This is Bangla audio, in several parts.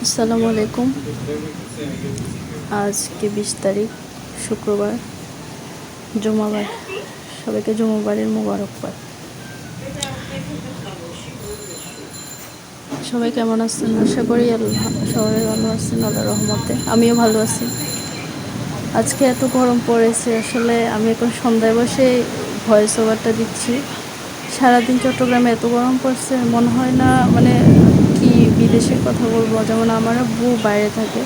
আসসালামু আলাইকুম। আজকে 20 তারিখ শুক্রবার, জুমাবার। সবাইকে জুমাবারের মোবারকবাদ। সবাই কেমন আছেন? আশা করি সবাই ভালো আছেন আল্লাহর রহমতে। আমিও ভালো আছি। আজকে এত গরম পড়েছে, আসলে আমি এখন সন্ধ্যায় বসে ভয়েস ওভারটা দিচ্ছি। সারাদিন চট্টগ্রামে এত গরম পড়ছে, মনে হয় না মানে কি বিদেশের কথা বলবো। যেমন আমার আব্বু বাইরে থাকে,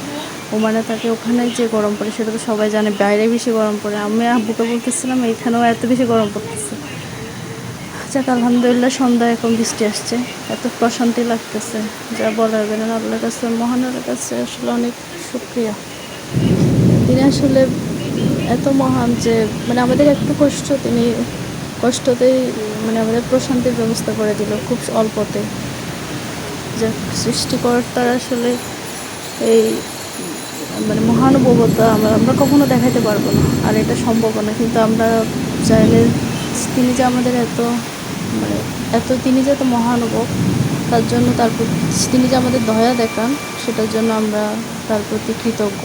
ওমানে থাকে, ওখানে যে গরম পড়ে সেটা তো সবাই জানে, বাইরে বেশি গরম পড়ে। আমি আব্বুকে বলতেছিলাম এখানেও এত বেশি গরম পড়তেছে। যাক আলহামদুলিল্লাহ, সন্ধ্যায় এখন বৃষ্টি আসছে, এত প্রশান্তি লাগতেছে যা বলার বের না। আল্লাহর কাছে, মহানের কাছে আসলে অনেক শুকরিয়া। তিনি আসলে এত মহান যে মানে আমাদের একটু কষ্ট, তিনি কষ্টতেই মানে আমাদের প্রশান্তির ব্যবস্থা করে দিল খুব অল্পতে। যা সৃষ্টিকর্তার আসলে এই মানে মহানুভবতা আমরা কখনো দেখাতে পারবো না, আর এটা সম্ভব না। কিন্তু আমরা চাইলে তিনি যে আমাদের মানে তিনি যে এত মহানুভব, তার জন্য তিনি যে আমাদের দয়া দেখান, সেটার জন্য আমরা তার প্রতি কৃতজ্ঞ।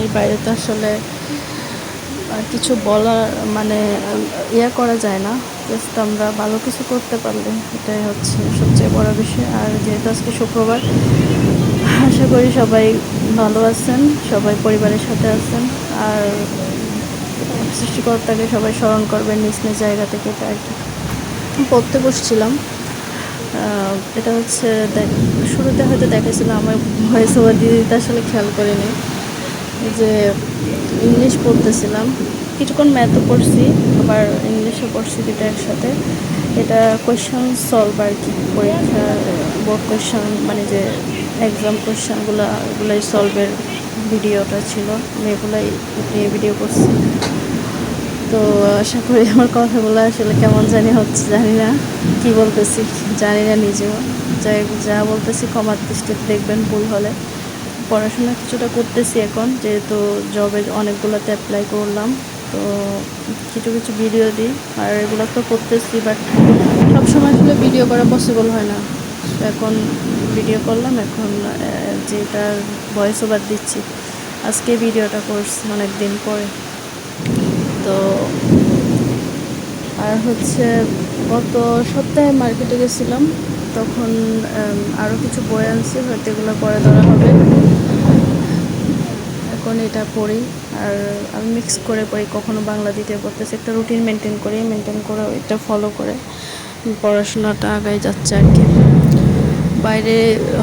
এই বাইরে তো আসলে কিছু বলার মানে করা যায় না। জাস্ট আমরা ভালো কিছু করতে পারলে এটাই হচ্ছে সবচেয়ে বড় বিষয়। আর যেহেতু আজকে শুক্রবার, আশা করি সবাই ভালো আছেন, সবাই পরিবারের সাথে আছেন, আর সৃষ্টিকর্তাকে সবাই স্মরণ করবেন নিজ নিজ জায়গা থেকে। এটা আর কি পড়তে বসছিলাম। এটা হচ্ছে শুরুতে হয়তো দেখেছিলাম, আমার ভয়েস ওভার দিতে আসলে খেয়াল করিনি যে ইংলিশ পড়তেছিলাম, কিছুক্ষণ ম্যাথও পড়ছি, আবার ইংলিশও পড়ছি, দুটো একসাথে। এটা কোয়েশ্চেন সলভ আর কি, পরীক্ষার বোর্ড কোয়েশ্চেন মানে যে এক্সাম এগুলাই সলভের ভিডিওটা ছিল। আমি এগুলাই নিয়ে ভিডিও করছি। তো আশা করি আমার কথাগুলো আসলে কেমন জানি হচ্ছে, জানি না কি বলতেছি, জানি না নিজেও। যা বলতেছি ক্ষমার দৃষ্টিতে দেখবেন ভুল হলে। পড়াশোনা কিছুটা করতেছি এখন, যেহেতু জবে অনেকগুলোতে অ্যাপ্লাই করলাম, তো কিছু কিছু ভিডিও দিই, আর এগুলো তো করতেছি। বাট সবসময় আসলে ভিডিও করা পসিবল হয় না। এখন ভিডিও করলাম, এখন যেটা ভয়েস ওভার দিচ্ছি, আজকে ভিডিওটা করছি অনেক দিন পরে। তো আর হচ্ছে গত সপ্তাহে মার্কেটে গেছিলাম, তখন আরও কিছু বই আনছি, হয়তো এগুলো পরে ধরা হবে। এখন এটা পড়ি, আর আমি মিক্স করে পড়ি, কখনো বাংলা দিতে পড়তেছি। একটা রুটিন মেনটেন করে এটা ফলো করে পড়াশোনাটা আগায় যাচ্ছে আর কি। বাইরে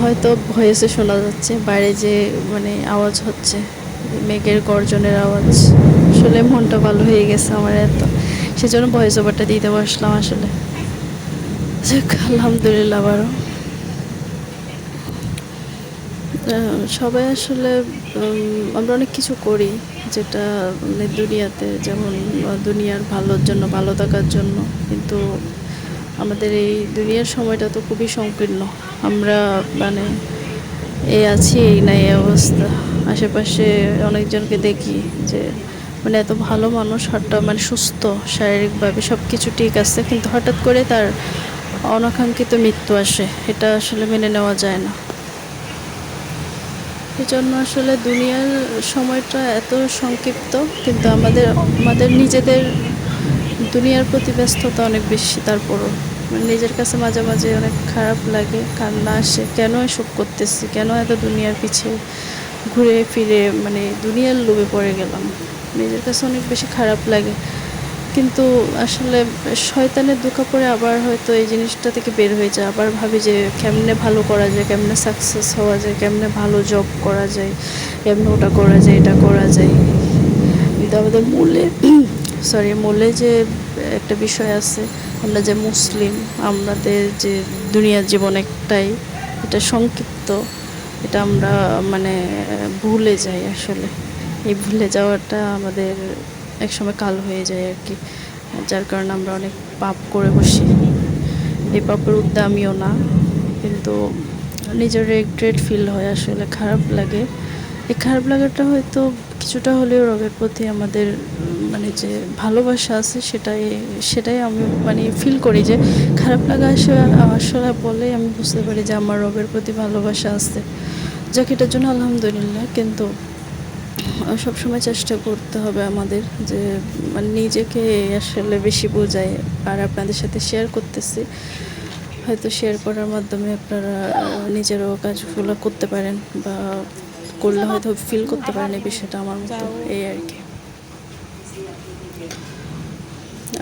হয়তো ভয়েসে শোনা যাচ্ছে, বাইরে যে মানে আওয়াজ হচ্ছে, মেঘের গর্জনের আওয়াজ, আসলে মনটা ভালো হয়ে গেছে আমার সেজন্য ভয়েস ওভারটা দিতে বসলাম আসলে। আলহামদুলিল্লাহ। আবারও সবাই আসলে আমরা অনেক কিছু করি যেটা মানে দুনিয়াতে, যেমন দুনিয়ার ভালোর জন্য, ভালো থাকার জন্য, কিন্তু আমাদের এই দুনিয়ার সময়টা তো খুবই সংকীর্ণ। আমরা মানে আছি, এই না এই অবস্থা। আশেপাশে অনেকজনকে দেখি যে মানে এত ভালো মানুষ, মানে সুস্থ শারীরিকভাবে সব কিছু ঠিক আছে, কিন্তু হঠাৎ করে তার অনাকাঙ্ক্ষিত মৃত্যু আসে। এটা আসলে মেনে নেওয়া যায় না। এজন্য আসলে দুনিয়ার সময়টা এত সংক্ষিপ্ত, কিন্তু আমাদের নিজেদের দুনিয়ার প্রতি ব্যস্ততা অনেক বেশি। তারপরও মানে নিজের কাছে মাঝে মাঝে অনেক খারাপ লাগে, কান্না আসে, কেন এসব করতেছি, কেন এত দুনিয়ার পিছে ঘুরে ফিরে মানে দুনিয়ার লোভে পড়ে গেলাম। নিজের কাছে অনেক বেশি খারাপ লাগে। কিন্তু আসলে শয়তানের ধোঁকা পড়ে আবার হয়তো এই জিনিসটা থেকে বের হয়ে যায়। আবার ভাবি যে কেমনে ভালো করা যায়, কেমনে সাকসেস হওয়া যায়, কেমনে ভালো জব করা যায়, কেমনে ওটা করা যায়, এটা করা যায়। কিন্তু আমাদের মূলে যে একটা বিষয় আছে, আমরা যে মুসলিম, আমাদের যে দুনিয়ার জীবন একটাই, এটা সংক্ষিপ্ত, এটা আমরা মানে ভুলে যাই আসলে। এই ভুলে যাওয়াটা আমাদের একসময় কাল হয়ে যায় আর কি, যার কারণে আমরা অনেক পাপ করে বসি। এই পাপের ঊর্ধ্বে আমিও না, কিন্তু নিজের রিগ্রেট ফিল হয়, আসলে খারাপ লাগে। এই খারাপ লাগাটা হয়তো কিছুটা হলেও রবের প্রতি আমাদের মানে যে ভালোবাসা আছে সেটাই সেটাই আমি মানে ফিল করি যে খারাপ লাগা আসলে বলেই আমি বুঝতে পারি যে আমার রবের প্রতি ভালোবাসা আছে, যাকে এটার জন্য আলহামদুলিল্লাহ। কিন্তু সবসময় চেষ্টা করতে হবে আমাদের যে মানে নিজেকে আসলে বেশি বোঝায়। আর আপনাদের সাথে শেয়ার করতেছি, হয়তো শেয়ার করার মাধ্যমে আপনারা নিজেরও কাজগুলো করতে পারেন বা করলে হয়তো ফিল করতে পারেন এই বিষয়টা আমার মতো, এই আর কি।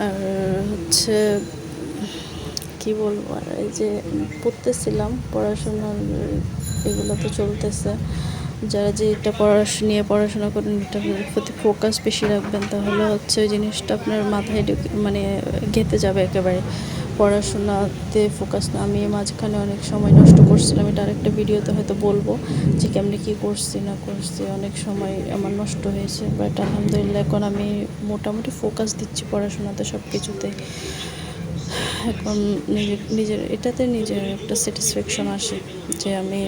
আর হচ্ছে কি বলবো, আর এই যে পড়তেছিলাম, পড়াশোনার এগুলো তো চলতেছে। যারা যেটা নিয়ে পড়াশোনা করেন এটার প্রতি ফোকাস বেশি রাখবেন, তাহলে হচ্ছে ওই জিনিসটা আপনার মাথায় মানে গেঁথে যাবে একেবারে। পড়াশোনাতে ফোকাস না, আমি মাঝখানে অনেক সময় নষ্ট করছিলাম, এটা আরেকটা ভিডিওতে হয়তো বলবো যে কেমনি কী করছি না করছি, অনেক সময় আমার নষ্ট হয়েছে। বাট আলহামদুলিল্লাহ এখন আমি মোটামুটি ফোকাস দিচ্ছি পড়াশোনাতে, সব কিছুতে। এখন নিজের এটাতে নিজের একটা স্যাটিসফ্যাকশন আসে যে আমি